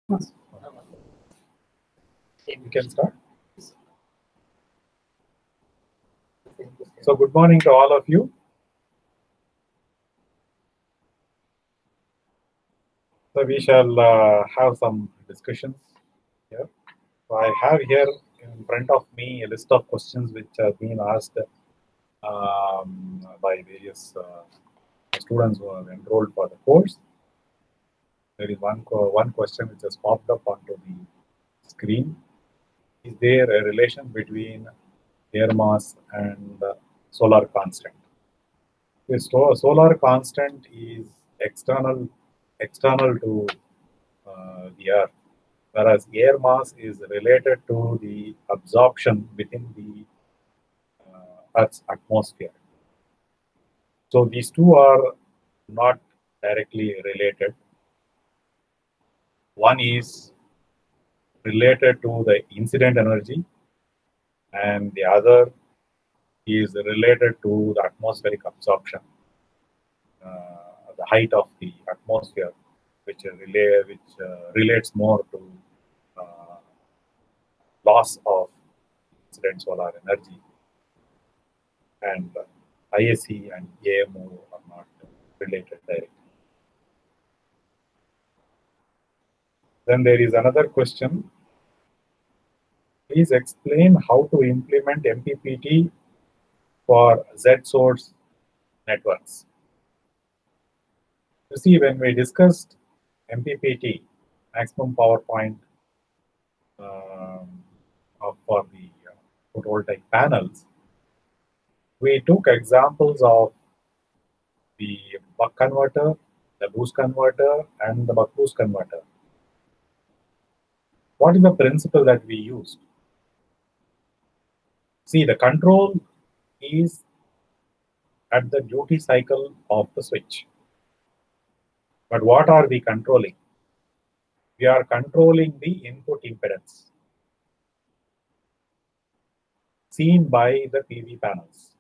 We can start. So good morning to all of you. So we shall have some discussions here. So I have here in front of me a list of questions which have been asked by various students who have enrolled for the course. There is one question which has popped up onto the screen. Is there a relation between air mass and solar constant? The solar constant is external to the Earth, whereas air mass is related to the absorption within the Earth's atmosphere. So these two are not directly related. One is related to the incident energy, and the other is related to the atmospheric absorption, the height of the atmosphere, which relates more to loss of incident solar energy, and ISC and AMO are not related directly. Then there is another question. Please explain how to implement MPPT for Z-source networks. You see, when we discussed MPPT, maximum power point for the photovoltaic panels, we took examples of the buck converter, the boost converter, and the buck boost converter. What is the principle that we used? See, the control is at the duty cycle of the switch. But what are we controlling? We are controlling the input impedance seen by the PV panels.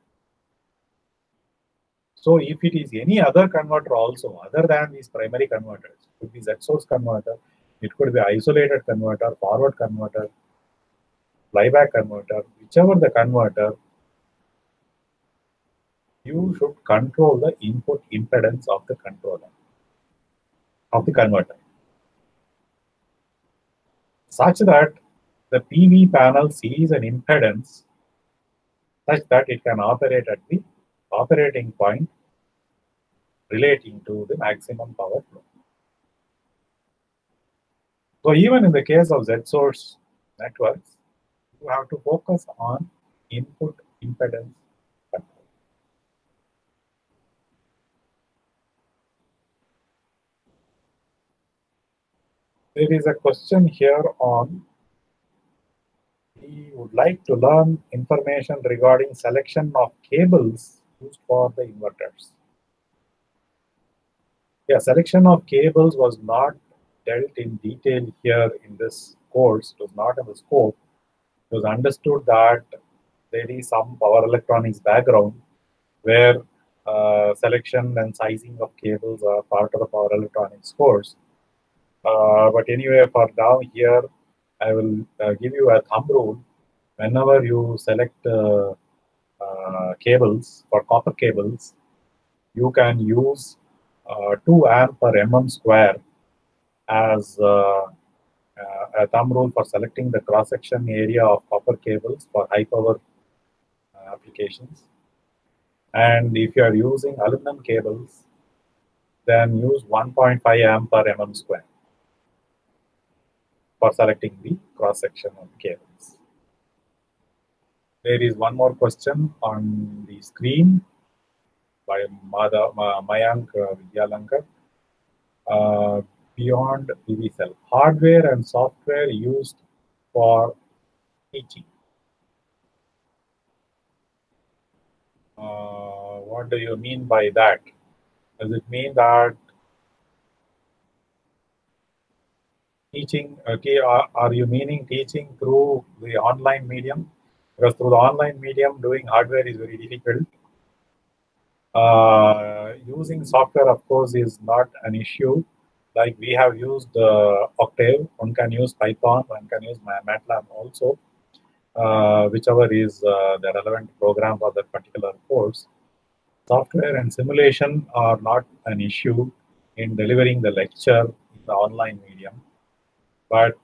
So if it is any other converter also, other than these primary converters, it could be Z-source converter, it could be isolated converter, forward converter, flyback converter, whichever the converter, you should control the input impedance of the controller, of the converter, such that the PV panel sees an impedance such that it can operate at the operating point relating to the maximum power flow. So even in the case of Z-source networks, you have to focus on input impedance control. There is a question here on, we would like to learn information regarding selection of cables used for the inverters. Yeah, selection of cables was not dealt in detail here in this course. It was not in the scope. It was understood that there is some power electronics background where selection and sizing of cables are part of the power electronics course. But anyway, for now here, I will give you a thumb rule. Whenever you select cables, for copper cables, you can use 2 amp per mm square as a thumb rule for selecting the cross-section area of copper cables for high power applications. And if you are using aluminum cables, then use 1.5 amp per mm square for selecting the cross-section of cables. There is one more question on the screen by Mayank Vidyalankar. Beyond PV cell, hardware and software used for teaching. What do you mean by that? Does it mean that teaching, okay, are you meaning teaching through the online medium? Because through the online medium, doing hardware is very difficult. Using software, of course, is not an issue. Like we have used Octave, one can use Python, one can use MATLAB also, whichever is the relevant program for that particular course. Software and simulation are not an issue in delivering the lecture in the online medium, but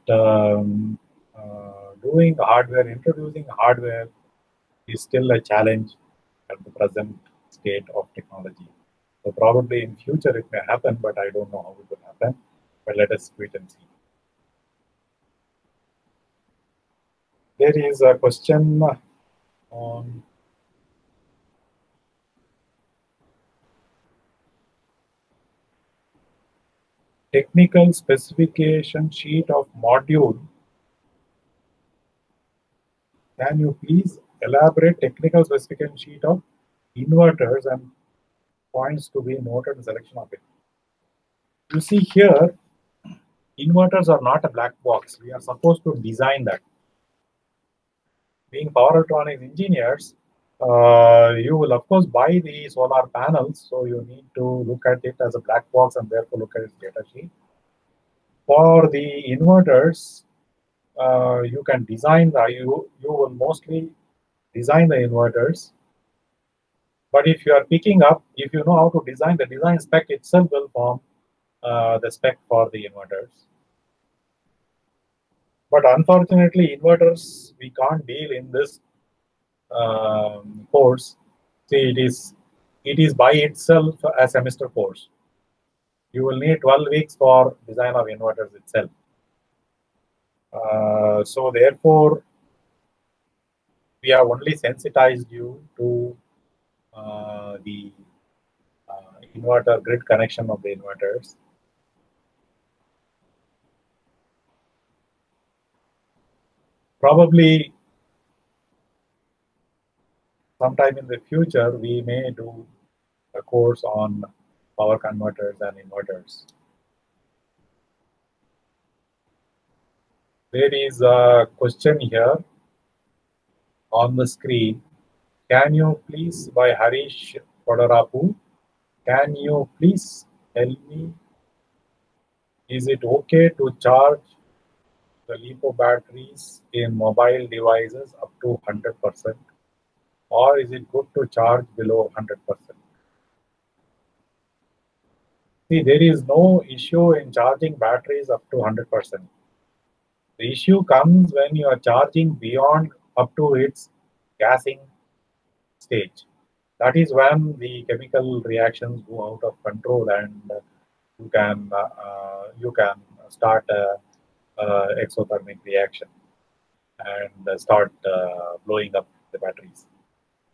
doing hardware, introducing hardware is still a challenge at the present state of technology. So probably in future it may happen, but I don't know how it will happen. But let us wait and see. There is a question on technical specification sheet of module. Can you please elaborate technical specification sheet of inverters and points to be noted in selection of it? You see here, inverters are not a black box. We are supposed to design that. Being power electronics engineers, you will of course buy the solar panels, so you need to look at it as a black box and therefore look at its data sheet. For the inverters, you can design you will mostly design the inverters. But if you are picking up, if you know how to design, the design spec itself will form the spec for the inverters. But unfortunately, inverters we can't deal in this course. See, it is by itself a semester course. You will need 12 weeks for design of inverters itself. So therefore, we have only sensitized you to the inverter grid connection of the inverters. Probably sometime in the future, we may do a course on power converters and inverters. There is a question here on the screen. Can you please, by Harish Kodarapu, can you please tell me, is it okay to charge the LiPo batteries in mobile devices up to 100%? Or is it good to charge below 100%? See, there is no issue in charging batteries up to 100%. The issue comes when you are charging beyond up to its gassing stage. That is when the chemical reactions go out of control and you can start exothermic reaction and start blowing up the batteries.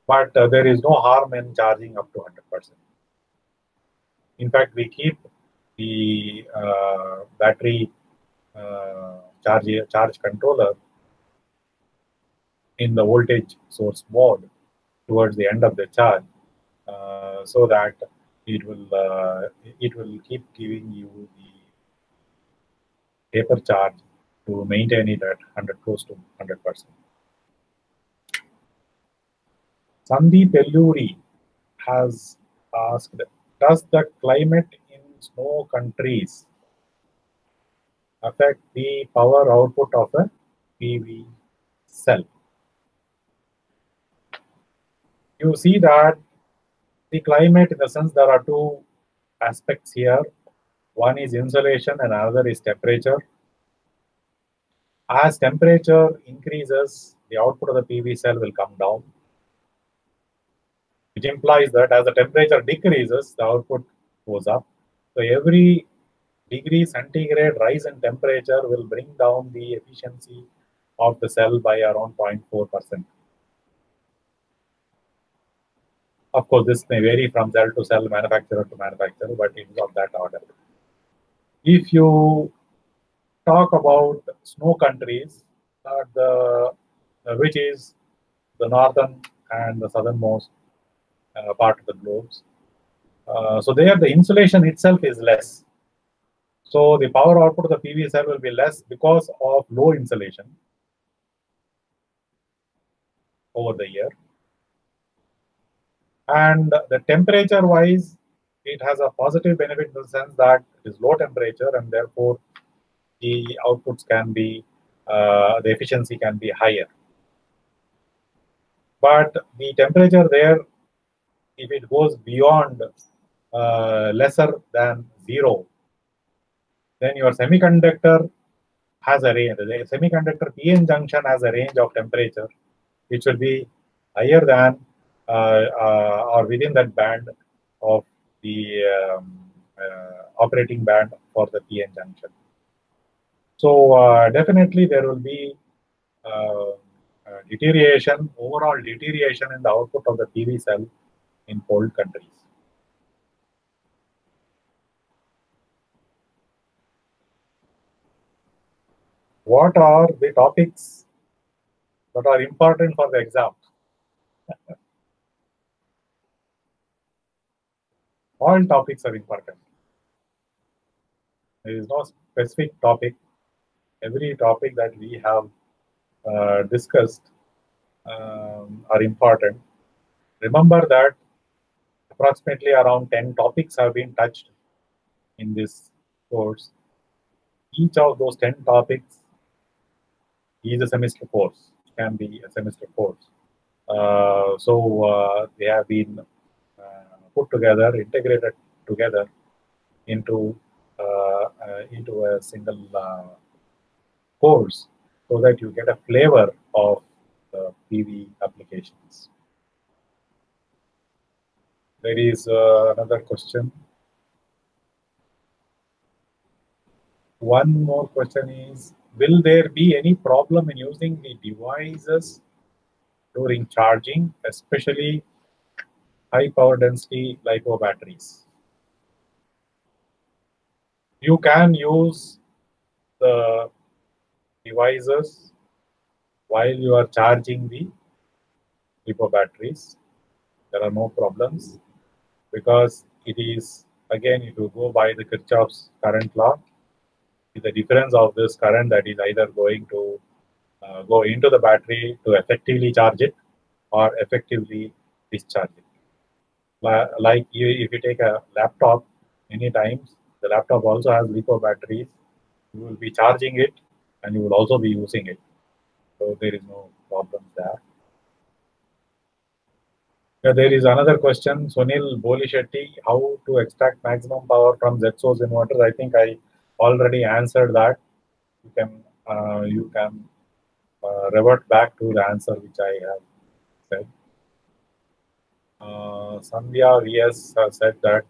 But there is no harm in charging up to 100%. In fact, we keep the battery charge controller in the voltage source mode towards the end of the charge, so that it will keep giving you the taper charge to maintain it at 100, close to 100%. Sandeep Elluri has asked, does the climate in snow countries affect the power output of a PV cell? You see that the climate, in the sense there are two aspects here. One is insolation and another is temperature. As temperature increases, the output of the PV cell will come down, which implies that as the temperature decreases, the output goes up. So every degree centigrade rise in temperature will bring down the efficiency of the cell by around 0.4%. Of course, this may vary from cell to cell, manufacturer to manufacturer, but it is of that order. If you talk about snow countries, which is the northern and the southernmost part of the globes, so there the insulation itself is less. So the power output of the PV cell will be less because of low insulation over the year. And the temperature wise, it has a positive benefit in the sense that it is low temperature and therefore the outputs can be, the efficiency can be higher. But the temperature there, if it goes beyond lesser than 0, then your semiconductor has a range. The semiconductor PN junction has a range of temperature which will be higher than or within that band of the operating band for the PN junction. So definitely there will be deterioration, overall deterioration in the output of the PV cell in cold countries. What are the topics that are important for the exam? All topics are important. There is no specific topic. Every topic that we have discussed are important. Remember that approximately around 10 topics have been touched in this course. Each of those 10 topics is a semester course, can be a semester course. So they have been put together, integrated together into a single course, so that you get a flavor of the PV applications. There is another question. One more question is, will there be any problem in using the devices during charging, especially high power density LiPo batteries? You can use the devices while you are charging the LiPo batteries. There are no problems, because it is, again, if you go by the Kirchhoff's current law, the difference of this current that is either going to go into the battery to effectively charge it or effectively discharge it. Like if you take a laptop, many times the laptop also has LiPo batteries. You will be charging it and you will also be using it. So there is no problem there. There is another question, Sunil Bolishetty, how to extract maximum power from Z-source inverters. I think I already answered that. You can revert back to the answer which I have said. Sandhya VS has said that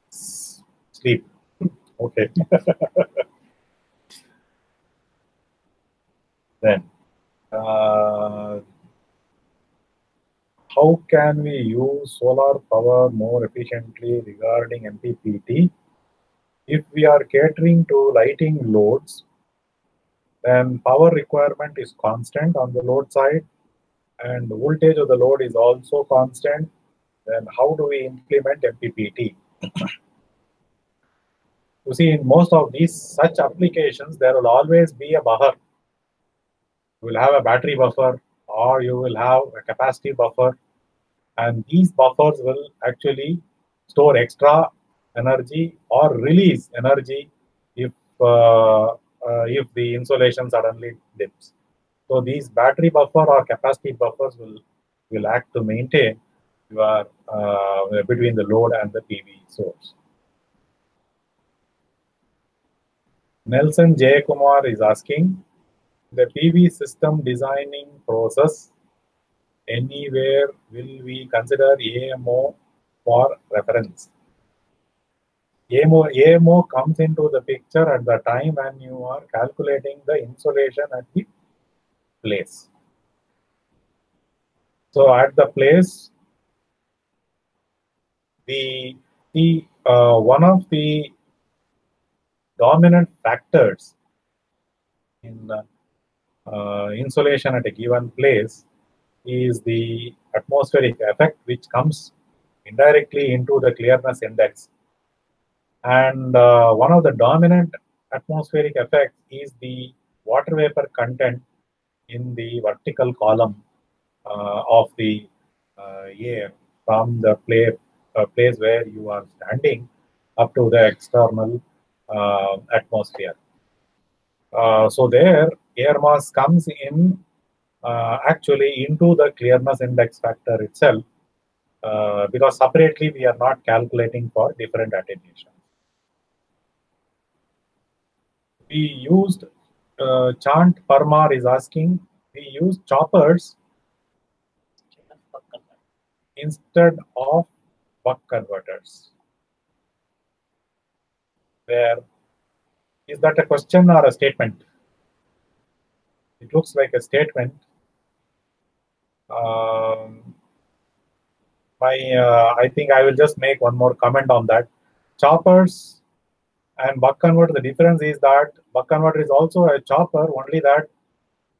sleep. Okay. Then, how can we use solar power more efficiently regarding MPPT? If we are catering to lighting loads, then power requirement is constant on the load side and the voltage of the load is also constant. Then how do we implement MPPT? You see, in most of these such applications, there will always be a buffer. You will have a battery buffer or you will have a capacity buffer, and these buffers will actually store extra energy or release energy if the insolation suddenly dips. So these battery buffer or capacity buffers will act to maintain your between the load and the PV source. Nelson Jayakumar is asking, the PV system designing process, anywhere will we consider AMO for reference? AMO comes into the picture at the time when you are calculating the insolation at the place. So at the place, one of the dominant factors in insolation at a given place is the atmospheric effect, which comes indirectly into the clearness index. And one of the dominant atmospheric effects is the water vapor content in the vertical column of the air from the a place where you are standing up to the external atmosphere. So there, air mass comes in actually into the clearness index factor itself, because separately we are not calculating for different attenuation. We used Chant Parmar is asking, we use choppers instead of buck converters. Where is that a question or a statement? It looks like a statement. I think I will just make one more comment on that. Choppers and buck converter, the difference is that buck converter is also a chopper, only that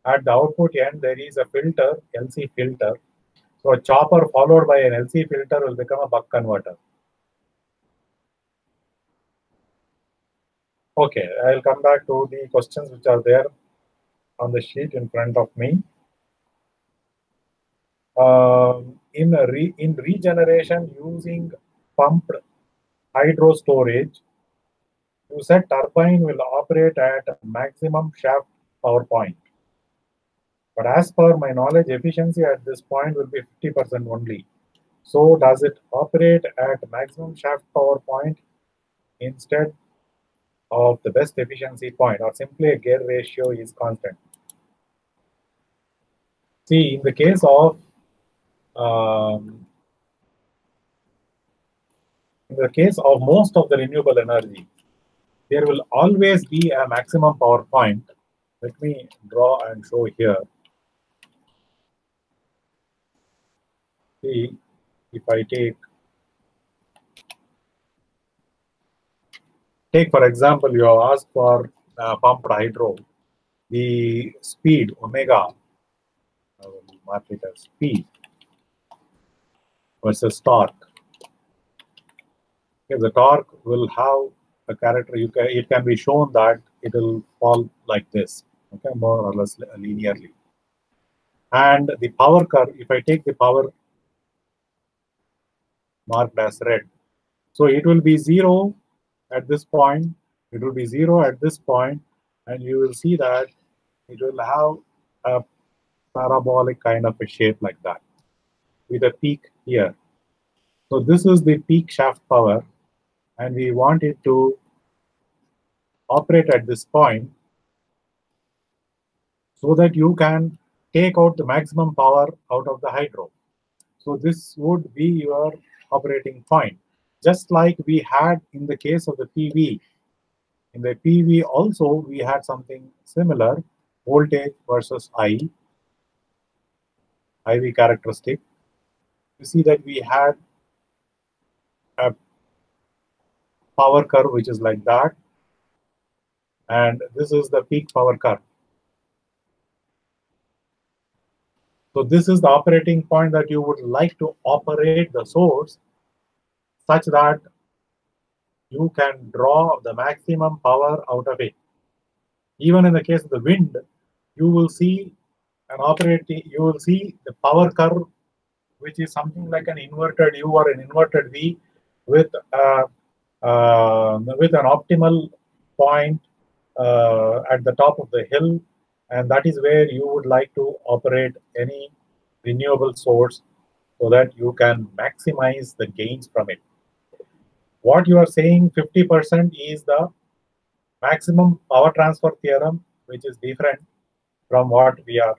at the output end there is a filter, LC filter. So a chopper followed by an LC filter will become a buck converter. Okay, I will come back to the questions which are there on the sheet in front of me. In regeneration using pumped hydro storage, you said turbine will operate at maximum shaft power point. But as per my knowledge, efficiency at this point will be 50% only. So does it operate at maximum shaft power point instead of the best efficiency point, or simply a gear ratio is constant? See, in the case of most of the renewable energy, there will always be a maximum power point. Let me draw and show here. See, if I take for example, you have asked for pumped hydro, the speed omega, I will mark it as speed versus torque. Okay, the torque will have a character. It can be shown that it will fall like this, okay, more or less linearly. And the power curve, if I take the power marked as red, so it will be 0 at this point, it will be 0 at this point, and you will see that it will have a parabolic kind of a shape like that with a peak here. So this is the peak shaft power, and we want it to operate at this point so that you can take out the maximum power out of the hydro. So this would be your operating point. Just like we had in the case of the PV. In the PV also we had something similar, voltage versus IV characteristic. You see that we had a power curve which is like that, and this is the peak power curve. So this is the operating point that you would like to operate the source such that you can draw the maximum power out of it. Even in the case of the wind, you will see the power curve, which is something like an inverted U or an inverted V with an optimal point at the top of the hill, and that is where you would like to operate any renewable source so that you can maximize the gains from it. What you are saying, 50% is the maximum power transfer theorem, which is different from what we are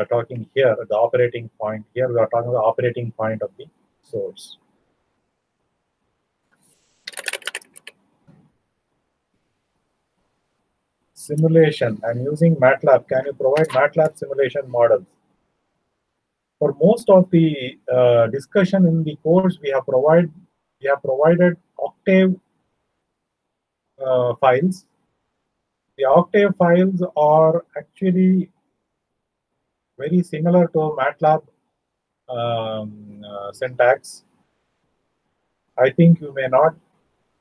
talking here, the operating point. Here we are talking about the operating point of the source. Simulation. I'm using MATLAB. Can you provide MATLAB simulation models? For most of the discussion in the course, we have provided Octave files. The Octave files are actually very similar to MATLAB syntax. I think you may not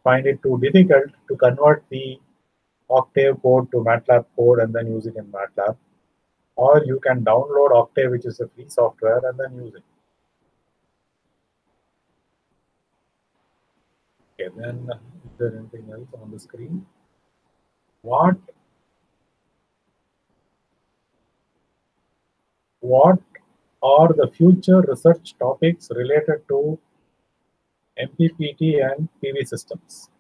find it too difficult to convert the Octave code to MATLAB code and then use it in MATLAB. Or you can download Octave, which is a free software, and then use it. Okay, then is there anything else on the screen? What are the future research topics related to MPPT and PV systems?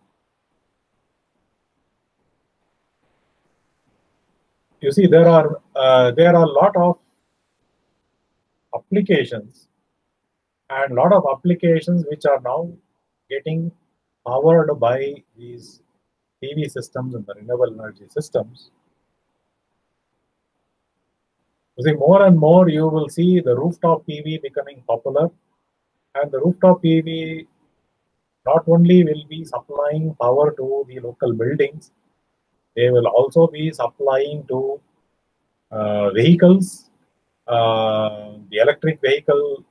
You see, there are a lot of applications and a lot of applications which are now getting powered by these PV systems and the renewable energy systems. You see, more and more you will see the rooftop PV becoming popular, and the rooftop PV not only will be supplying power to the local buildings, they will also be supplying to vehicles. The electric vehicle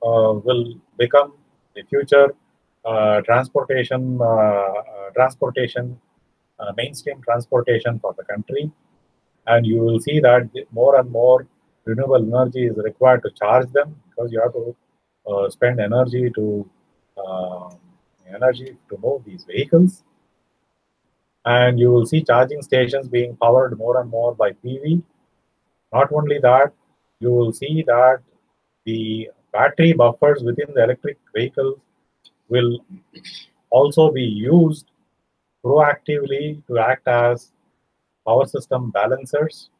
will become the future mainstream transportation for the country. And you will see that more and more renewable energy is required to charge them, because you have to spend uh, energy to move these vehicles. And you will see charging stations being powered more and more by PV. Not only that, you will see that the battery buffers within the electric vehicles will also be used proactively to act as power system balancers.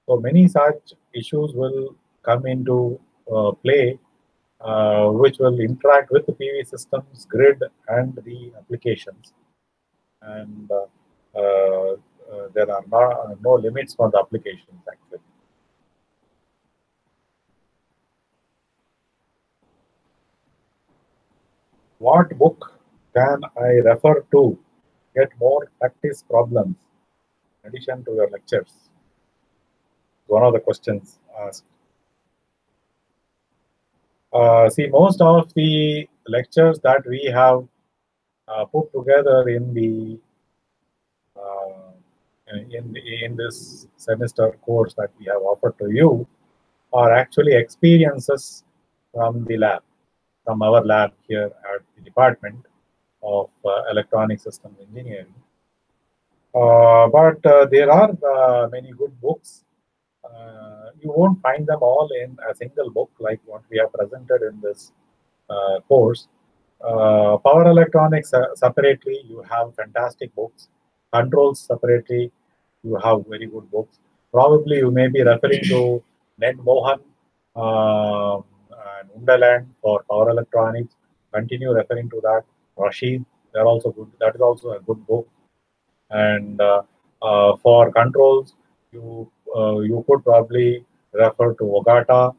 So many such issues will come into play, which will interact with the PV systems, grid, and the applications. And there are no limits for the applications, actually. What book can I refer to get more practice problems in addition to your lectures? One of the questions asked. See, most of the lectures that we have put together in the in this semester course that we have offered to you are actually experiences from the lab, from our lab here at the Department of Electronic Systems Engineering. But there are many good books. You won't find them all in a single book like what we have presented in this course. Power electronics separately, you have fantastic books. Controls separately, you have very good books. Probably you may be referring to Ned Mohan and Undaland for power electronics. Continue referring to that. Rashid, they're also good. That is also a good book. And for controls, you could probably refer to Ogata,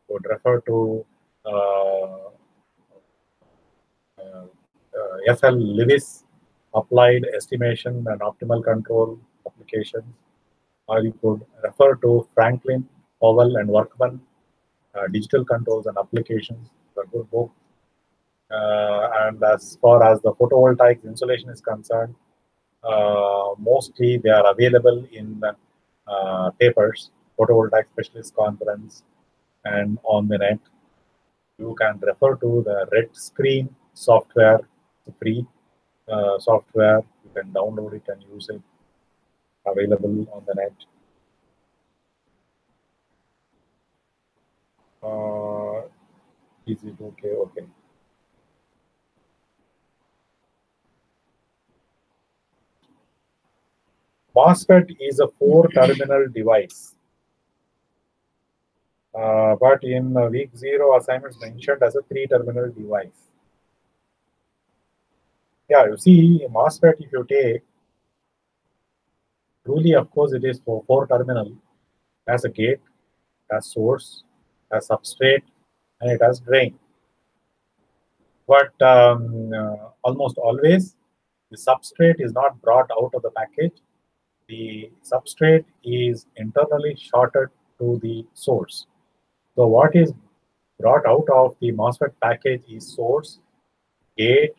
would refer to uh, FL Lewis, Applied Estimation and Optimal Control Applications, or you could refer to Franklin, Powell, and Workman, Digital Controls and Applications, a good book. And as far as the photovoltaic insulation is concerned, mostly they are available in papers, Photovoltaic Specialist Conference, and on the net. You can refer to the Red Screen software, free software. You can download it and use it, available on the net. Is it okay? Okay. MOSFET is a 4-terminal device. But in week 0 assignments mentioned as a 3-terminal device. Yeah, you see, MOSFET, if you take, truly, of course, it is for 4-terminal, as a gate, as source, as substrate, and it has drain. But almost always, the substrate is not brought out of the package. The substrate is internally shorted to the source. So what is brought out of the MOSFET package is source, gate,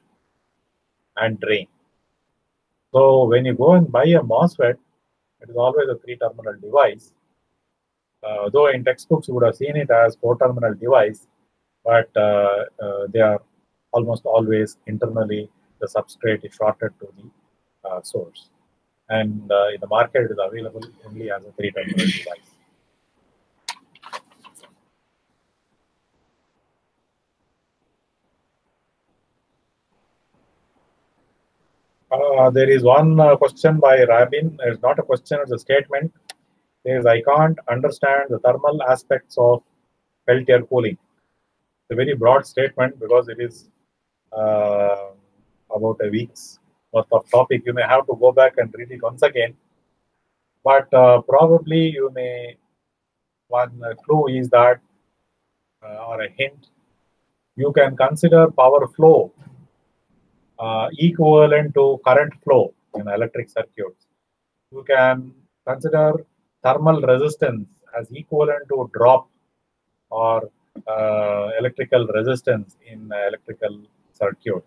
and drain. So when you go and buy a MOSFET, it is always a 3-terminal device. Though in textbooks you would have seen it as 4-terminal device, but they are almost always internally the substrate is shorted to the source. And in the market, it is available only as a 3-terminal device. There is one question by Rabin. It's not a question, it's a statement. It says, I can't understand the thermal aspects of Peltier cooling. It's a very broad statement because it is about a week's worth of topic. You may have to go back and read it once again. But probably you may, one clue is that, or a hint, you can consider power flow equivalent to current flow in electric circuits. You can consider thermal resistance as equivalent to drop or electrical resistance in electrical circuit.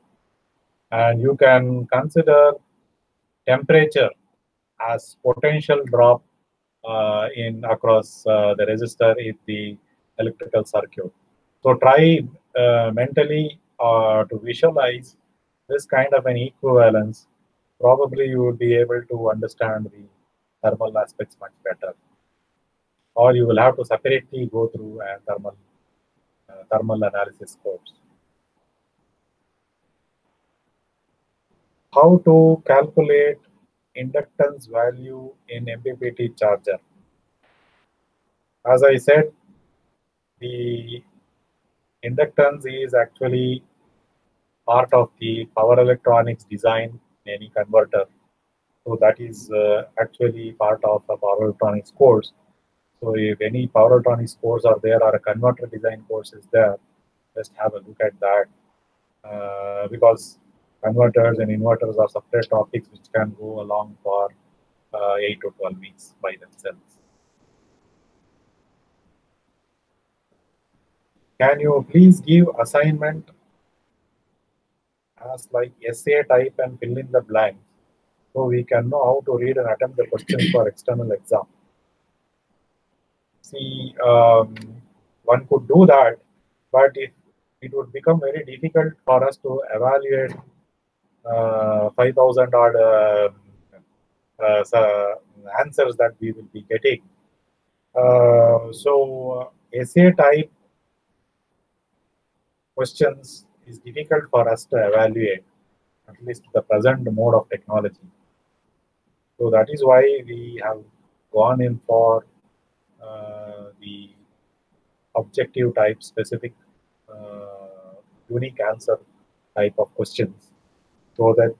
And you can consider temperature as potential drop in across the resistor in the electrical circuit. So try mentally to visualize this kind of an equivalence. Probably you will be able to understand the thermal aspects much better. Or you will have to separately go through a thermal analysis course. How to calculate inductance value in MPPT charger? As I said, the inductance is actually part of the power electronics design in any converter. So that is actually part of the power electronics course. So if any power electronics course are there or a converter design course is there, just have a look at that because converters and inverters are separate topics which can go along for 8 to 12 weeks by themselves. Can you please give assignment as like essay type and fill in the blanks so we can know how to read and attempt the questions for external exam? See, one could do that, but it would become very difficult for us to evaluate 5,000 odd answers that we will be getting. So essay type questions is difficult for us to evaluate, at least the present mode of technology. So that is why we have gone in for the objective type specific unique answer type of questions, so that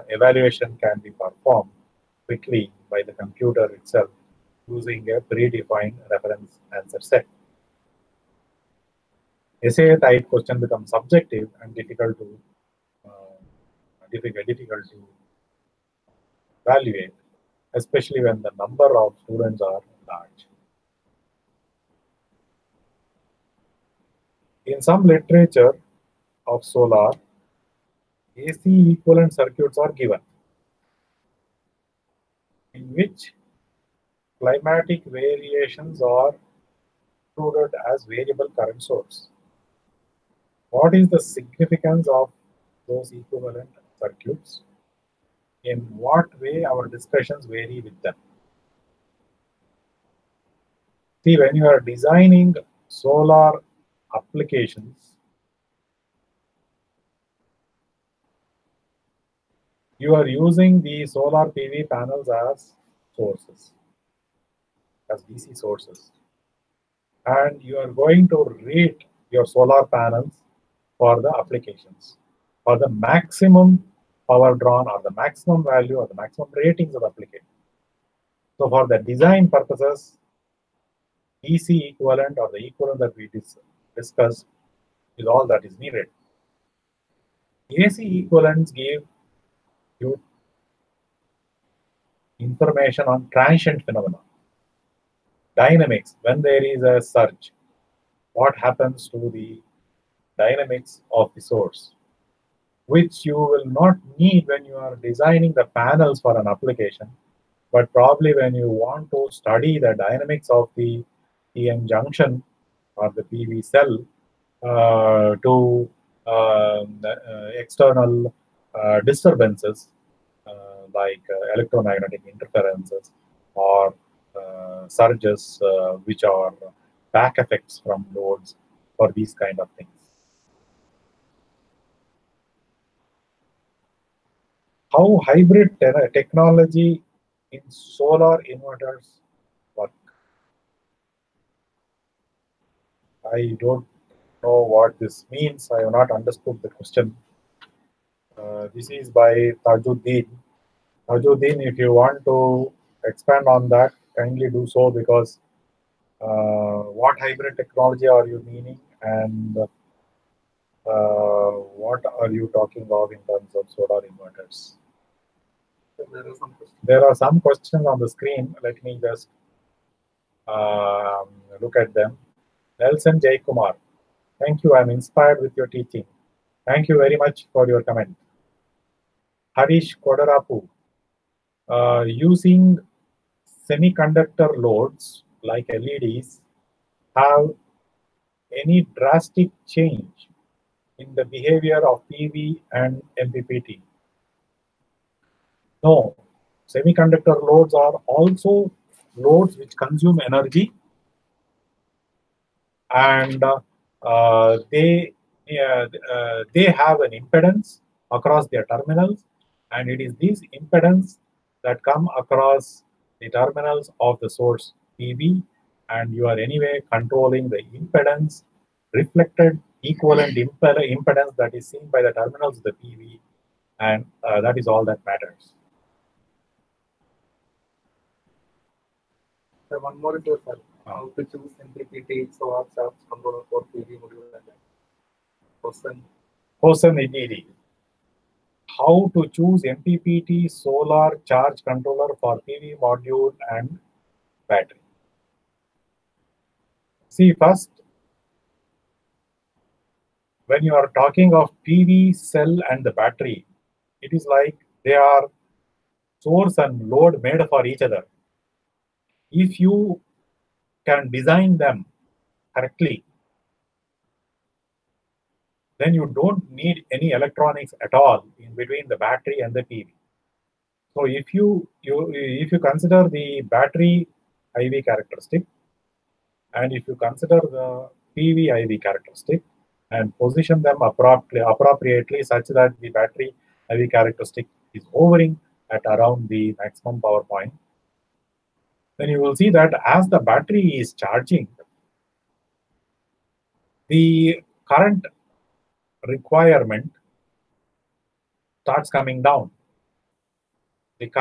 evaluation can be performed quickly by the computer itself using a predefined reference answer set. Essay type question becomes subjective and difficult to evaluate, especially when the number of students are large. In some literature of solar, AC equivalent circuits are given, in which climatic variations are included as variable current source. What is the significance of those equivalent circuits? In what way our discussions vary with them? See, when you are designing solar applications, you are using the solar PV panels as sources, as DC sources. And you are going to rate your solar panels for the applications, for the maximum power drawn or the maximum value or the maximum ratings of the application. So for the design purposes, DC equivalent or the equivalent that we discussed is all that is needed. AC equivalents give you information on transient phenomena, dynamics. When there is a surge, what happens to the dynamics of the source, which you will not need when you are designing the panels for an application, but probably when you want to study the dynamics of the PN junction or the PV cell to external disturbances like electromagnetic interferences or surges which are back effects from loads for these kind of things. How hybrid technology in solar inverters work? I don't know what this means. I have not understood the question. This is by Tajuddin. Tajuddin, if you want to expand on that, kindly do so, because what hybrid technology are you meaning, and what are you talking of in terms of solar inverters? There are some questions on the screen. Let me just look at them. Nelson J. Kumar, thank you. I'm inspired with your teaching. Thank you very much for your comment. Harish Kodarapu, using semiconductor loads like LEDs have any drastic change in the behavior of PV and MPPT? No. Semiconductor loads are also loads which consume energy, and they have an impedance across their terminals, and it is these impedance that come across the terminals of the source PV, and you are anyway controlling the impedance, reflected equivalent impedance that is seen by the terminals of the PV, and that is all that matters. One more is sir. How to choose MPPT solar charge controller for PV module and Hosen Iniri. How to choose MPPT solar charge controller for PV module and battery? See, first, when you are talking of PV cell and the battery, it is like they are source and load made for each other. If you can design them correctly, then you don't need any electronics at all in between the battery and the PV. So if you consider the battery IV characteristic, and if you consider the PV IV characteristic and position them appropriately such that the battery IV characteristic is hovering at around the maximum power point, then you will see that as the battery is charging, the current requirement starts coming down. The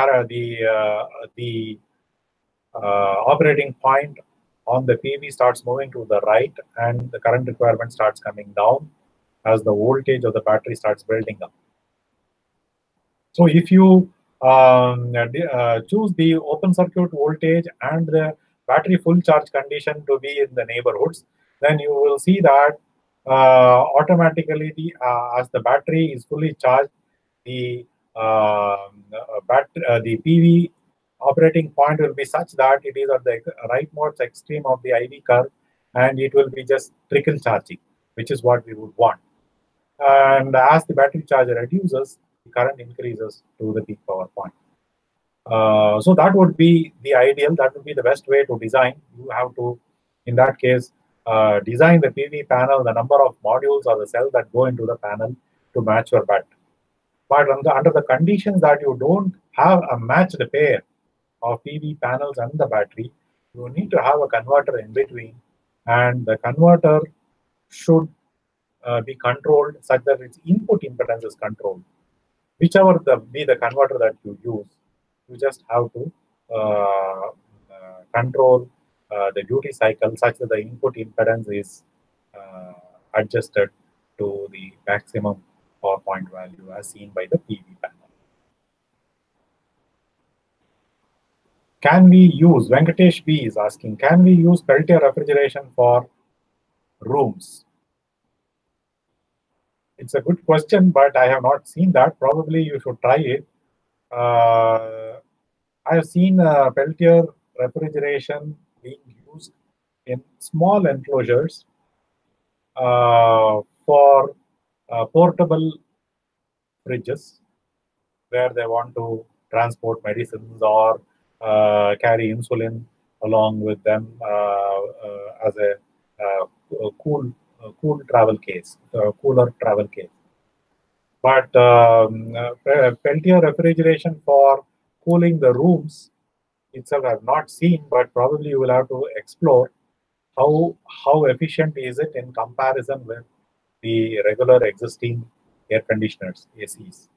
operating point on the PV starts moving to the right, and the current requirement starts coming down as the voltage of the battery starts building up. So if you choose the open circuit voltage and the battery full charge condition to be in the neighborhoods, then you will see that automatically as the battery is fully charged, the the PV operating point will be such that it is at the rightmost extreme of the IV curve, and it will be just trickle charging, which is what we would want. And as the battery charge reduces, the current increases to the peak power point. So that would be the ideal. That would be the best way to design. You have to, in that case, design the PV panel, the number of modules or the cells that go into the panel to match your battery. But under the conditions that you don't have a matched pair of PV panels and the battery, you need to have a converter in between, and the converter should be controlled such that its input impedance is controlled. Whichever be the converter that you use, you just have to control the duty cycle such that the input impedance is adjusted to the maximum power point value as seen by the PV panel. Can we use, Venkatesh B is asking, can we use Peltier refrigeration for rooms? It's a good question, but I have not seen that. Probably you should try it. I have seen Peltier refrigeration being used in small enclosures for portable fridges where they want to transport medicines or carry insulin along with them as a cool travel case, cooler travel case. But Peltier refrigeration for cooling the rooms itself I have not seen, but probably you will have to explore how efficient is it in comparison with the regular existing air conditioners, ACs.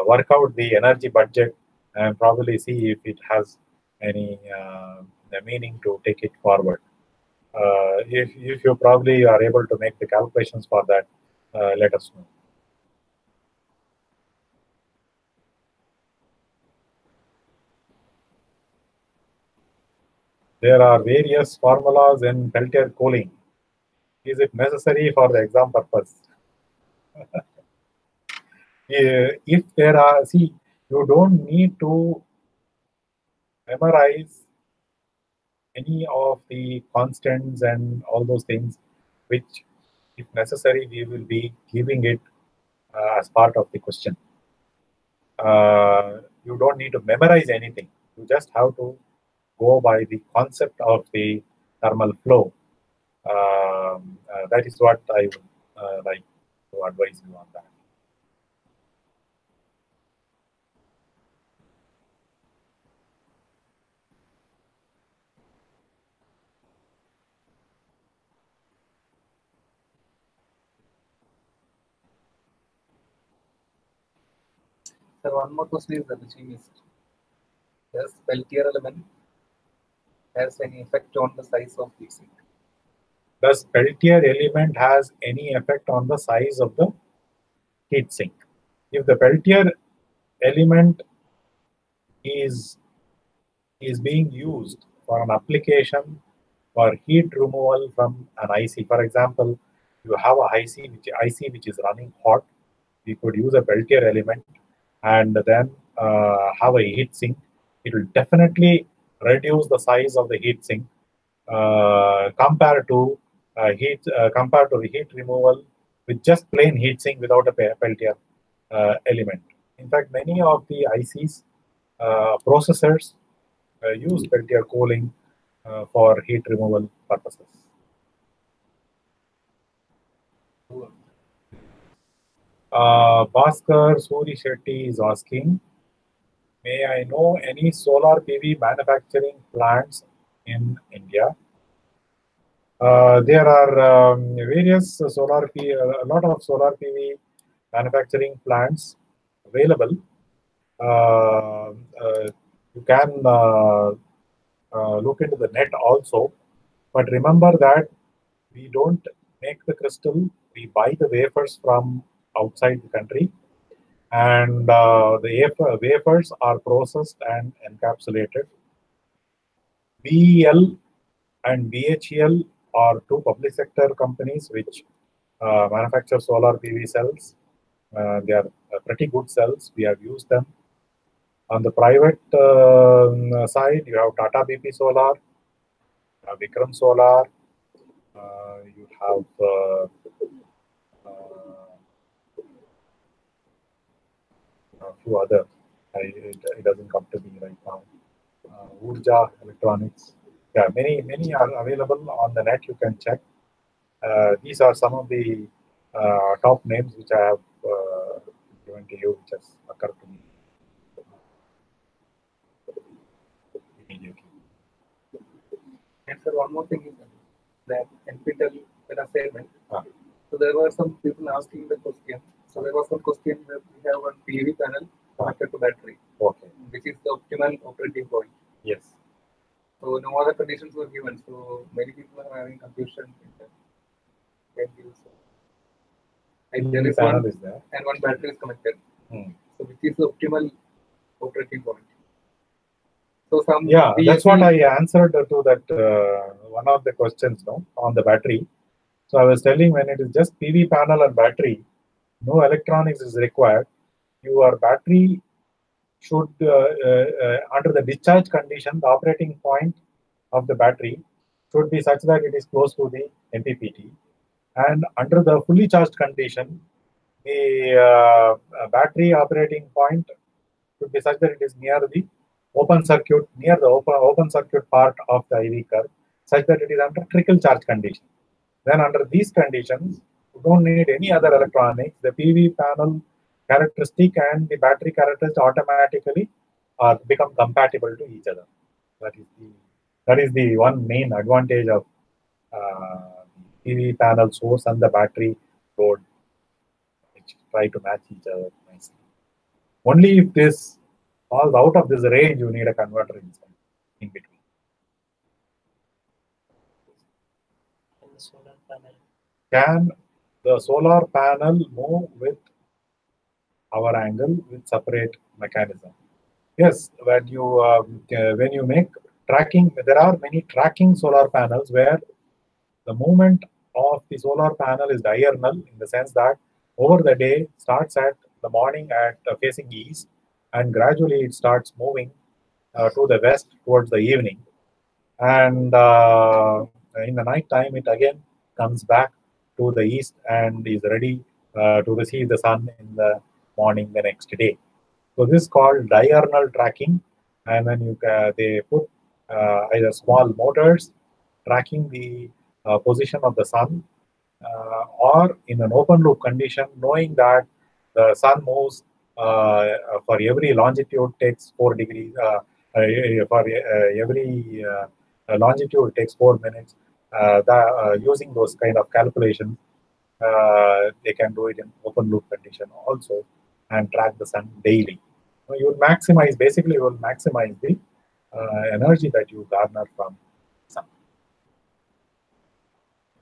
Work out the energy budget and probably see if it has any meaning to take it forward. If you probably are able to make the calculations for that, let us know. There are various formulas in Peltier cooling. Is it necessary for the exam purpose? If there are, see, you don't need to memorize any of the constants and all those things, which, if necessary, we will be giving it as part of the question. You don't need to memorize anything. You just have to go by the concept of the thermal flow. That is what I would like to advise you on that. So one more question is that which we missed. Does Peltier element has any effect on the size of the sink? Does Peltier element has any effect on the size of the heat sink? If the Peltier element is being used for an application for heat removal from an IC, for example, you have a IC which is running hot, we could use a Peltier element and then have a heat sink. It will definitely reduce the size of the heat sink compared to the heat removal with just plain heat sink without a Peltier element. In fact, many of the ICs processors use Peltier cooling for heat removal purposes. Bhaskar Suri Shetty is asking, may I know any solar PV manufacturing plants in India? There are various a lot of solar PV manufacturing plants available. You can look into the net also, but remember that we don't make the crystal, we buy the wafers from outside the country, and the wafers are processed and encapsulated. BEL and BHEL are two public sector companies which manufacture solar PV cells. They are pretty good cells. We have used them. On the private side, you have Tata BP Solar, Vikram Solar, you have a few other. It doesn't come to me right now. Urja Electronics. Yeah, many are available on the net. You can check. These are some of the top names which I have given to you, which has occurred to me immediately. And sir, one more thing is that NPTEL assignment. So there were some people asking the question. So there was one question that we have one PV panel connected to battery. Okay. Which is the optimal operating point. Yes. So no other conditions were given. So many people are having confusion in that. And there is one is there. and one battery is connected. So which is the optimal operating point? So some that's what I answered to that one of the questions on the battery. So I was telling, when it is just PV panel and battery, no electronics is required. Your battery should, under the discharge condition, the operating point of the battery should be such that it is close to the MPPT. And under the fully charged condition, the battery operating point should be such that it is near the open circuit part of the IV curve, such that it is under trickle charge condition. Then under these conditions, you don't need any other electronics. The PV panel characteristic and the battery characteristic automatically become compatible to each other. That is the one main advantage of PV panel source and the battery load, which try to match each other nicely. Only if this falls out of this range, you need a converter inside in between. And the solar panel. Can the solar panel move with our angle with separate mechanism? Yes, when you make tracking, there are many tracking solar panels where the movement of the solar panel is diurnal in the sense that over the day starts at the morning at facing east, and gradually it starts moving to the west towards the evening, and in the night time it again comes back to the east and is ready to receive the sun in the morning the next day. So this is called diurnal tracking, and when they put either small motors tracking the position of the sun, or in an open loop condition, knowing that the sun moves for every longitude takes 4 degrees, for every longitude takes 4 minutes. Using those kind of calculations, they can do it in open loop condition also and track the sun daily. So you will maximize, basically you will maximize the energy that you garner from sun.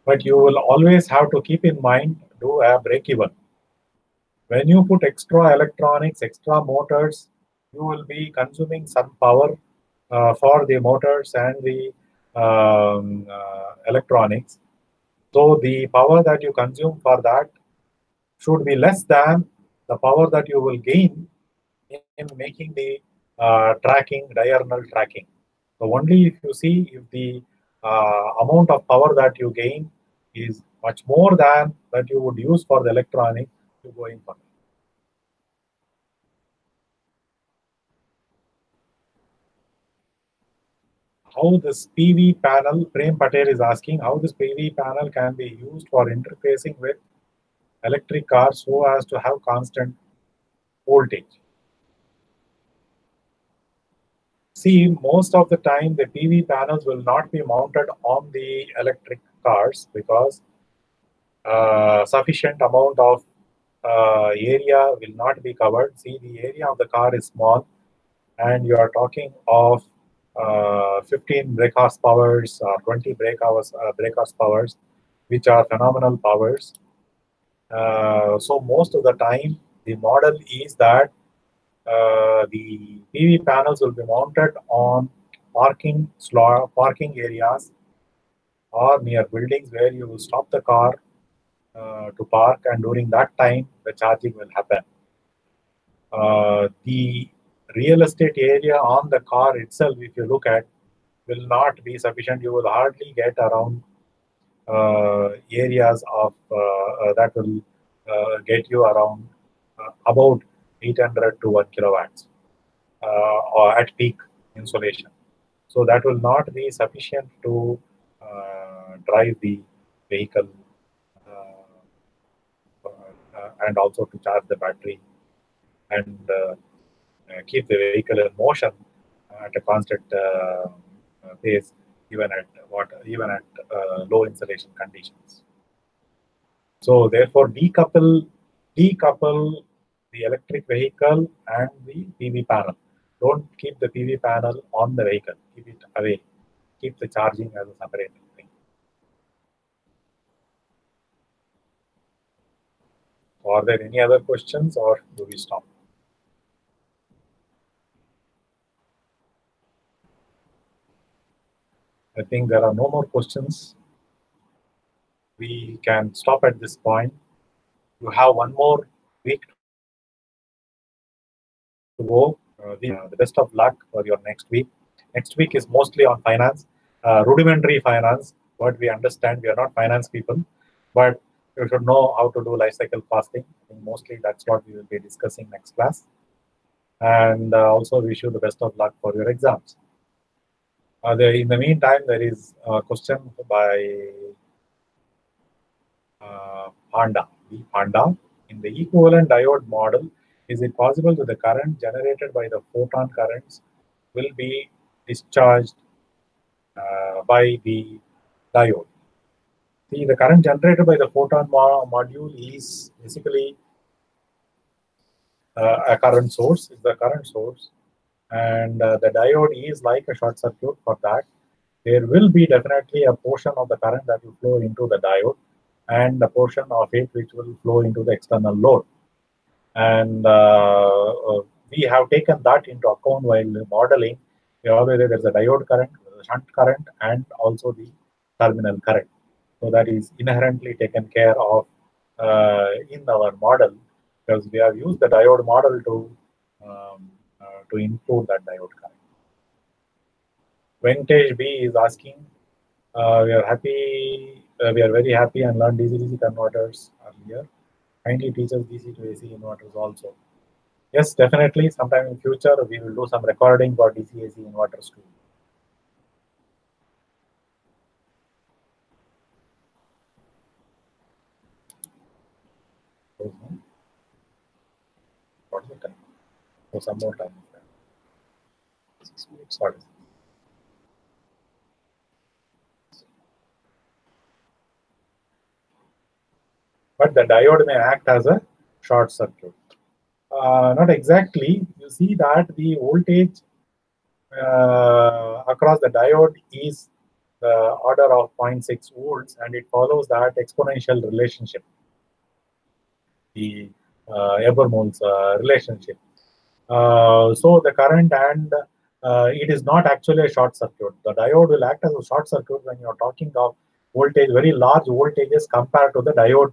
But you will always have to keep in mind, do a break even. When you put extra electronics, extra motors, you will be consuming some power for the motors and the electronics. So the power that you consume for that should be less than the power that you will gain in making the diurnal tracking. So only if you see if the amount of power that you gain is much more than that you would use for the electronic, you go in for it. How this PV panel, Prem Patel is asking how this PV panel can be used for interfacing with electric cars so as to have constant voltage. See, most of the time the PV panels will not be mounted on the electric cars because sufficient amount of area will not be covered. See, the area of the car is small, and you are talking of 15 brake horsepowers or 20 brake horsepowers, which are phenomenal powers. So most of the time, the model is that the PV panels will be mounted on parking areas or near buildings where you will stop the car to park, and during that time the charging will happen. The real estate area on the car itself, if you look at, will not be sufficient. You will hardly get around areas of that will get you around about 800 to 1 kilowatts or at peak insolation. So that will not be sufficient to drive the vehicle and also to charge the battery and keep the vehicle in motion at a constant pace, even at low insulation conditions. So therefore, decouple the electric vehicle and the PV panel. Don't keep the PV panel on the vehicle. Keep it away. Keep the charging as a separate thing. Are there any other questions, or do we stop? I think there are no more questions. We can stop at this point. You have one more week to go. The best of luck for your next week. Next week is mostly on finance, rudimentary finance. What we understand, we are not finance people. but you should know how to do life cycle costing. I think mostly that's what we will be discussing next class. And also wish you the best of luck for your exams. In the meantime, there is a question by Panda. Panda. In the equivalent diode model, is it possible that the current generated by the photon currents will be discharged by the diode? See, the current generated by the photon module is basically a current source. It's the current source, and the diode is like a short circuit for that. There will be definitely a portion of the current that will flow into the diode, and a portion of it which will flow into the external load. And we have taken that into account while modeling. We always say there's a diode current, the shunt current, and also the terminal current. So that is inherently taken care of in our model, because we have used the diode model to include that diode current. Venkatesh B is asking, we are happy, we are very happy and learned DC-DC converters earlier. Kindly teach us DC to AC inverters also. Yes, definitely. Sometime in future, we will do some recording for DC-AC inverters too. What is the time? Oh, some more time. 6 minutes. What is it? But the diode may act as a short circuit. Not exactly. You see that the voltage across the diode is the order of 0.6 volts, and it follows that exponential relationship, the Ebermole's relationship. So the current and it is not actually a short circuit. The diode will act as a short circuit when you're talking of voltage, very large voltages compared to the diode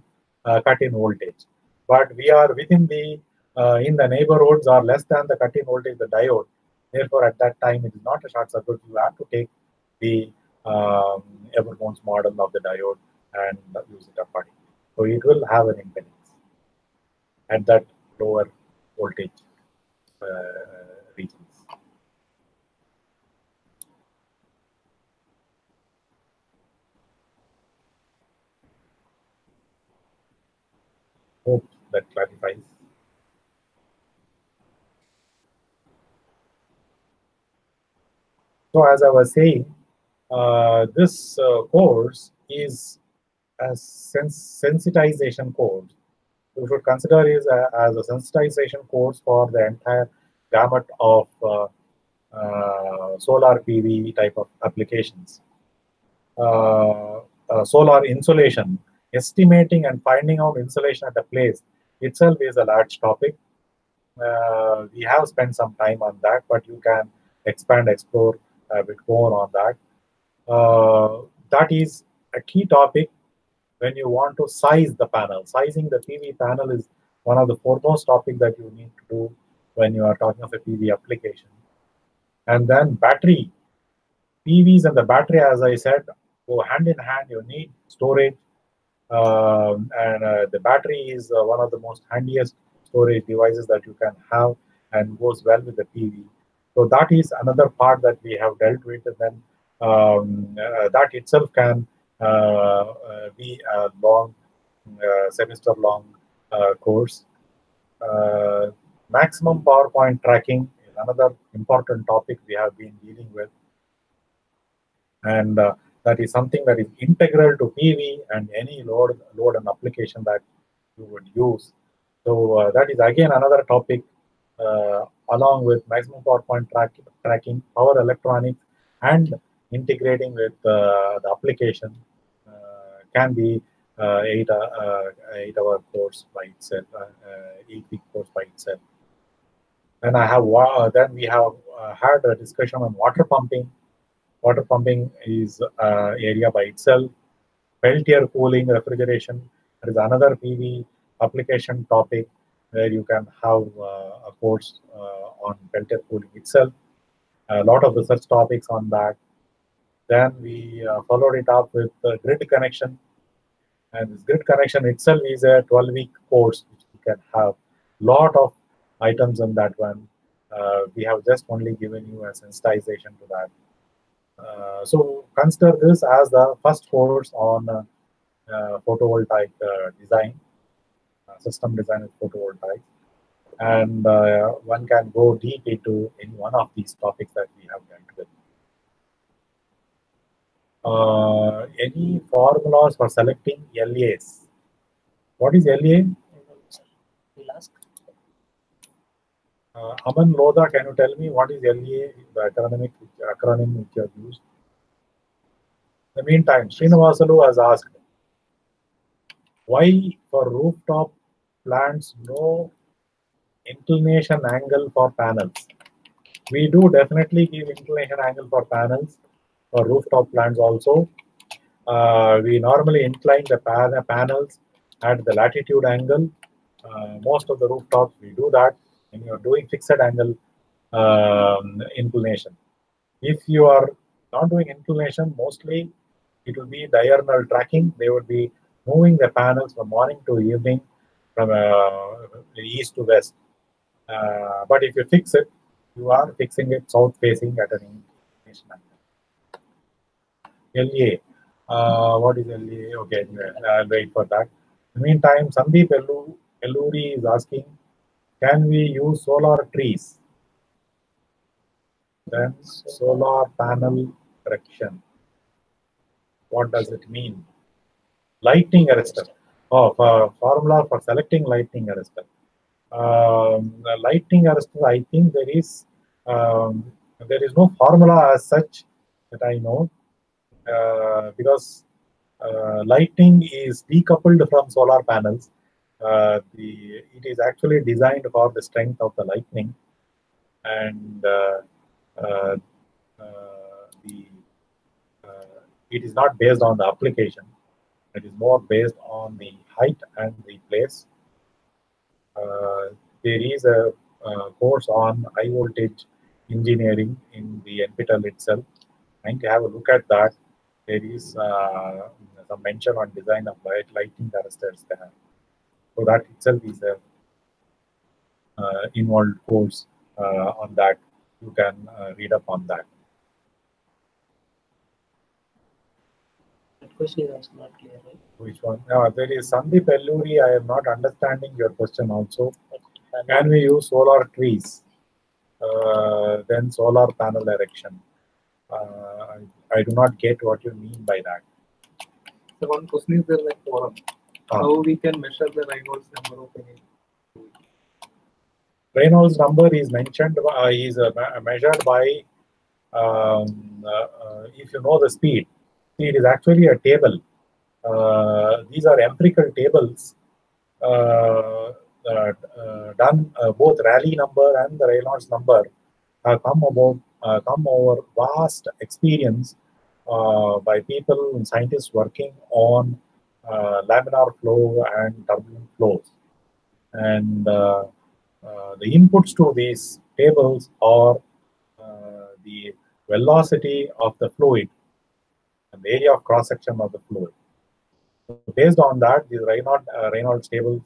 cut-in voltage. But we are within the in the neighborhoods or less than the cut-in voltage, the diode. Therefore, at that time, it is not a short circuit. You have to take the Ebermole's model of the diode and use it accordingly. So it will have an impedance at that lower voltage regions. Hope that clarifies. So as I was saying, this course is a sensitization course. You should consider it as a sensitization course for the entire gamut of solar PV type of applications. Solar insolation, estimating and finding out insolation at a place itself is a large topic. We have spent some time on that, but you can expand, explore a bit more on that. That is a key topic when you want to size the panel. Sizing the PV panel is one of the foremost topics that you need to do when you are talking of a PV application. And then battery. PVs and the battery, as I said, go hand in hand. You need storage. And the battery is one of the most handiest storage devices that you can have and goes well with the PV. So that is another part that we have dealt with, and then that itself can be a long, semester-long course. Maximum power point tracking is another important topic we have been dealing with, and that is something that is integral to PV and any load and application that you would use. So that is again another topic, along with maximum power point tracking, power electronics, and integrating with the application can be 8-hour course by itself, 8-week course by itself. And then we have had a discussion on water pumping. Water pumping is area by itself. Peltier cooling refrigeration, there is another PV application topic where you can have a course on Peltier cooling itself. A lot of research topics on that. Then we followed it up with grid connection. And this grid connection itself is a 12-week course, which we can have lot of items on that one. We have just only given you a sensitization to that. So consider this as the first course on photovoltaic design, system design with photovoltaic. And one can go deep into any one of these topics that we have dealt with. Any formulas for selecting LAs? What is LA? We'll ask. Aman Lodha, can you tell me what is LA, the acronym which you have used? In the meantime, Srinivasalu has asked, why for rooftop plants no inclination angle for panels? We do definitely give inclination angle for panels, for rooftop plants also. We normally incline the panels at the latitude angle. Most of the rooftops, we do that when you are doing fixed angle inclination. If you are not doing inclination, mostly it will be diurnal tracking. They would be moving the panels from morning to evening, from east to west. But if you fix it, you are fixing it south facing at an inclination angle. LA. What is LA? Okay, I'll wait for that. In the meantime, Sandeep Elluri is asking, can we use solar trees? Then solar panel erection. What does it mean? Lightning arrestor. Oh, formula for selecting lightning arrestor. The lightning arrestor, I think there is no formula as such that I know, because lighting is decoupled from solar panels. It is actually designed for the strength of the lightning, and it is not based on the application. It is more based on the height and the place. There is a course on high voltage engineering in the NPTEL itself. And to have a look at that, there is some mention on design of lighting arresters there. So that itself is a involved course on that. You can read up on that. That question was not clear, right? Which one? There is Sandeep Elluri. I am not understanding your question also. Can we use solar trees? Then solar panel erection. I do not get what you mean by that. So one question is there like forum. How we can measure the Reynolds number of any? Reynolds number is mentioned, measured by, if you know the speed. Speed is actually a table. These are empirical tables done, both Rayleigh number and the Reynolds number come over vast experience by people and scientists working on laminar flow and turbulent flows. And the inputs to these tables are the velocity of the fluid and the area of cross section of the fluid. So based on that, these Reynolds tables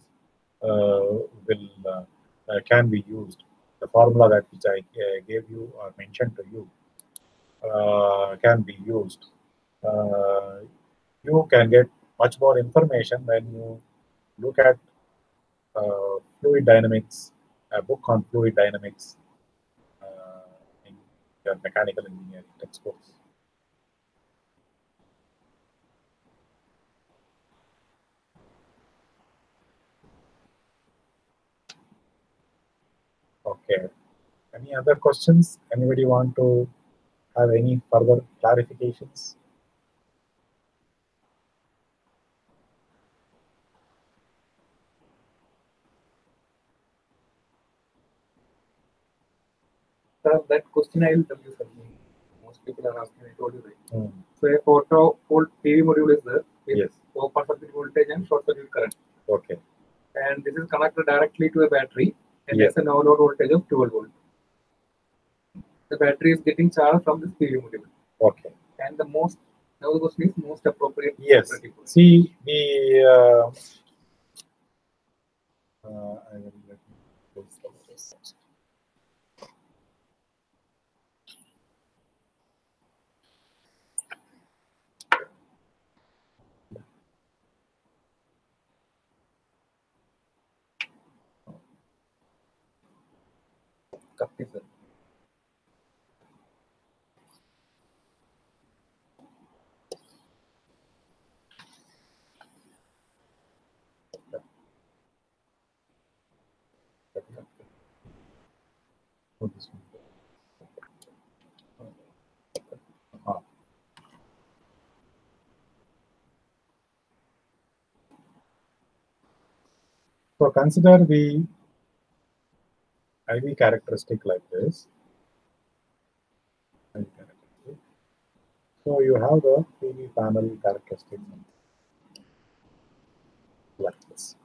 can be used. The formula that which I gave you or mentioned to you can be used. You can get much more information when you look at fluid dynamics, a book on fluid dynamics in your mechanical engineering textbooks. Okay. Any other questions? Anybody want to have any further clarifications? Sir, that question I will tell you something. Most people are asking, I told you right. So a photovoltaic PV module is there with open circuit voltage and short circuit current. Okay. And this is connected directly to a battery, and there's a no load voltage of 12 volt. The battery is getting charged from this PV module. Okay. And the most Now the question is most appropriate. Yes. operating point. See the. I will let me close the- Copy, sir. Oh, this one. Ah. So consider the IV characteristic like this. IV characteristic. So you have the PV panel characteristic like this.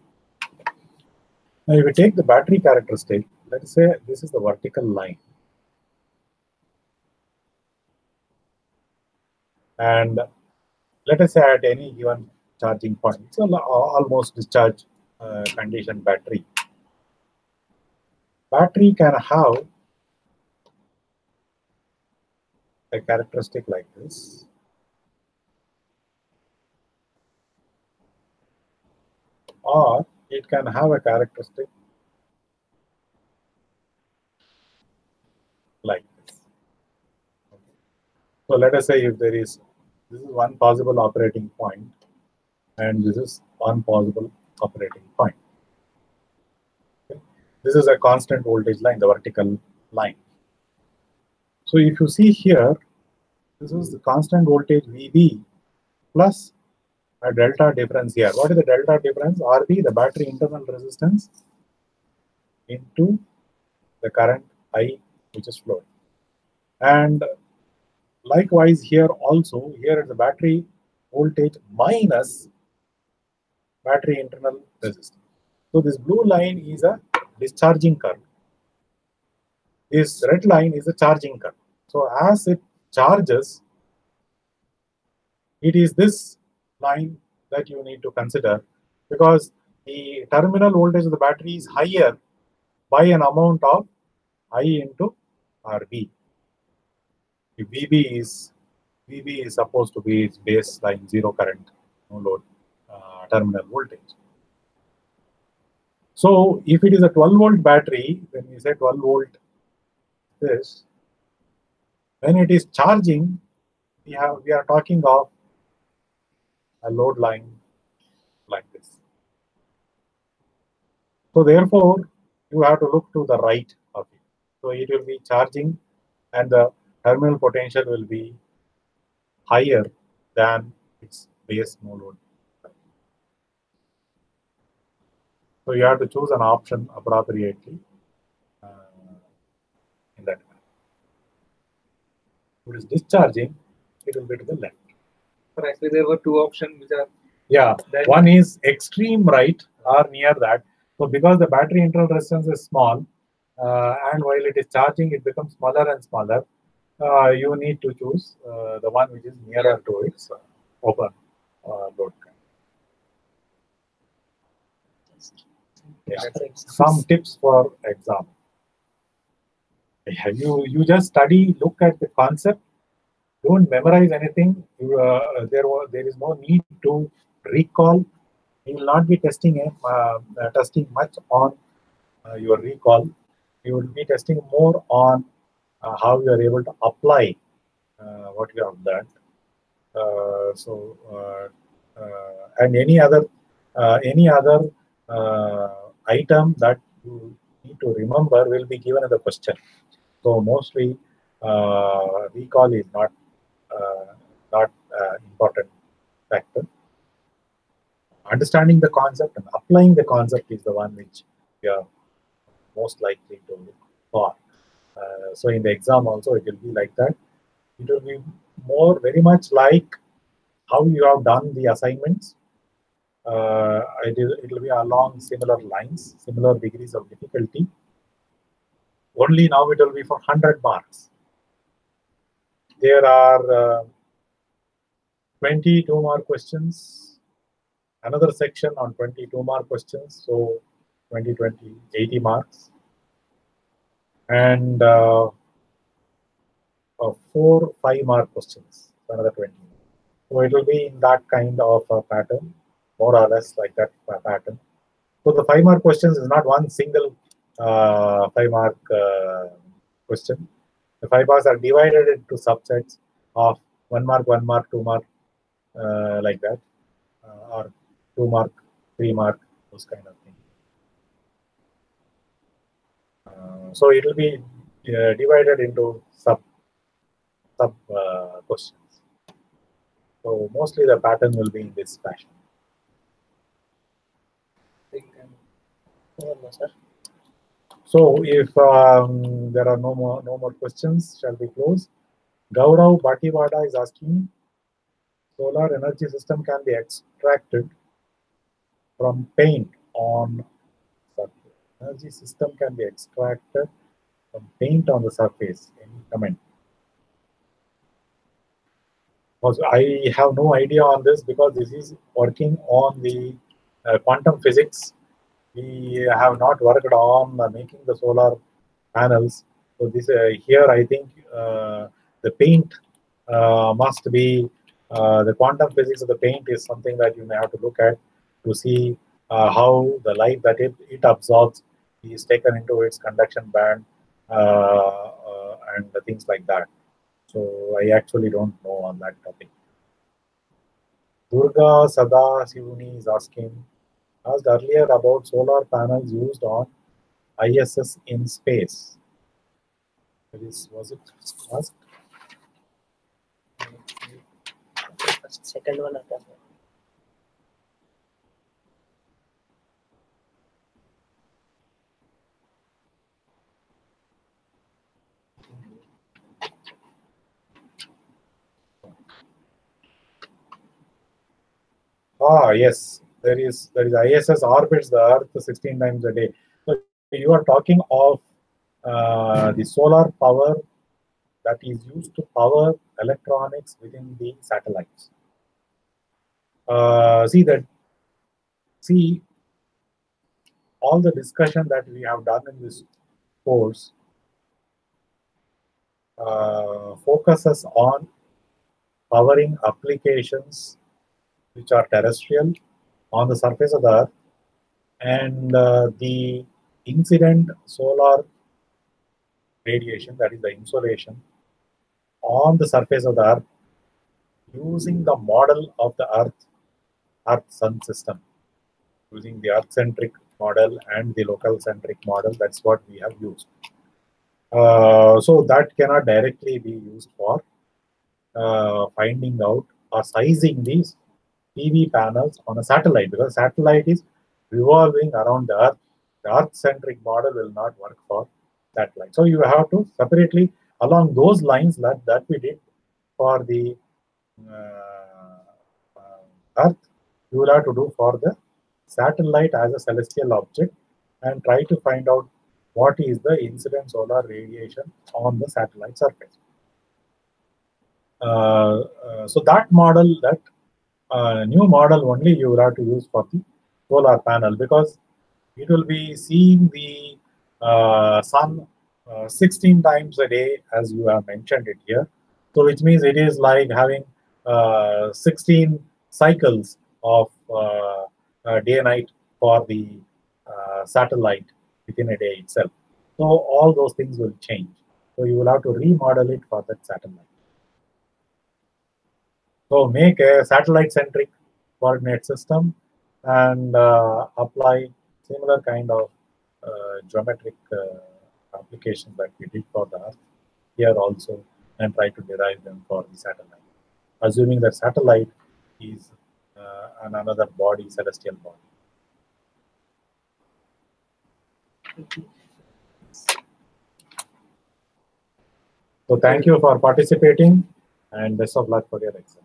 Now if we take the battery characteristic, let's say this is the vertical line. And let us say at any given charging point, it's almost discharge condition battery. Battery can have a characteristic like this. Or it can have a characteristic like this. So let us say if there is, this is one possible operating point and this is one possible operating point. Okay. This is a constant voltage line, the vertical line. So if you see here, this is the constant voltage VB plus a delta difference here. What is the delta difference? RB, the battery internal resistance, into the current I which is flowing. And likewise here also, here is the battery voltage minus battery internal resistance. So this blue line is a discharging curve. This red line is a charging curve. So as it charges, it is this line that you need to consider, because the terminal voltage of the battery is higher by an amount of I into RB. If VB is supposed to be its baseline zero current, no load terminal voltage. So if it is a 12-volt battery, when we say 12 volt, this, when it is charging, we are talking of a load line like this. So therefore, you have to look to the right of it. So it will be charging, and the terminal potential will be higher than its base no load. So you have to choose an option appropriately in that manner. If it is discharging, it will be to the left. But actually, there were two options which are. Yeah, one is extreme right or near that. So because the battery internal resistance is small, and while it is charging, it becomes smaller and smaller. You need to choose the one which is nearer to its open load. Yeah. Some tips for exam. You just study, look at the concept. Don't memorize anything. There is no need to recall. You will not be testing much on your recall. You will be testing more on how you are able to apply what you have learned. And any other item that you need to remember will be given as a question. So mostly recall is not important factor. Understanding the concept and applying the concept is the one which we are most likely to look for. So in the exam also it will be like that. It will be very much like how you have done the assignments. It will be along similar lines, similar degrees of difficulty. Only now it will be for 100 marks. There are 22 more questions. Another section on 22 more questions. So 20, 80 marks. And 4 5-mark questions. Another 20. So it will be in that kind of a pattern, more or less like that pattern. So the 5-mark questions is not one single 5-mark question. The 5 marks are divided into subsets of 1 mark, 1 mark, 2 mark, like that, or 2 mark, 3 mark, those kind of things. So it will be divided into sub questions. So mostly the pattern will be in this fashion. So if there are no more questions, shall we close? Gaurav Batiwada is asking, solar energy system can be extracted from paint on surface. Energy system can be extracted from paint on the surface. Any comment? Because I have no idea on this, because this is working on the quantum physics. We have not worked on making the solar panels. So this here I think the paint must be the quantum physics of the paint is something that you may have to look at to see how the light that it absorbs is taken into its conduction band and things like that. So I actually don't know on that topic. Durga Sada Sivuni is asking, asked earlier about solar panels used on ISS in space. Was it asked? Second one after that. Yes, there is ISS orbits the Earth 16 times a day. So you are talking of the solar power that is used to power electronics within the satellites. See all the discussion that we have done in this course focuses on powering applications which are terrestrial on the surface of the Earth, and the incident solar radiation, that is the insolation, on the surface of the Earth using the model of the Earth-Sun system, using the Earth-centric model and the local-centric model. That's what we have used. So that cannot directly be used for finding out or sizing these PV panels on a satellite, because satellite is revolving around the Earth. The Earth-centric model will not work for satellite. So you have to separately, along those lines that we did for the Earth, you will have to do for the satellite as a celestial object, and try to find out what is the incident solar radiation on the satellite surface. So that model, that new model only you will have to use for the solar panel, because it will be seeing the sun 16 times a day, as you have mentioned it here. So which means it is like having 16 cycles of day and night for the satellite within a day itself. So all those things will change. So you will have to remodel it for that satellite. So make a satellite-centric coordinate system and apply similar kind of geometric applications that we did for the Earth here also, and try to derive them for the satellite, assuming that satellite is another body, celestial body. So thank you for participating, and best of luck for your exam.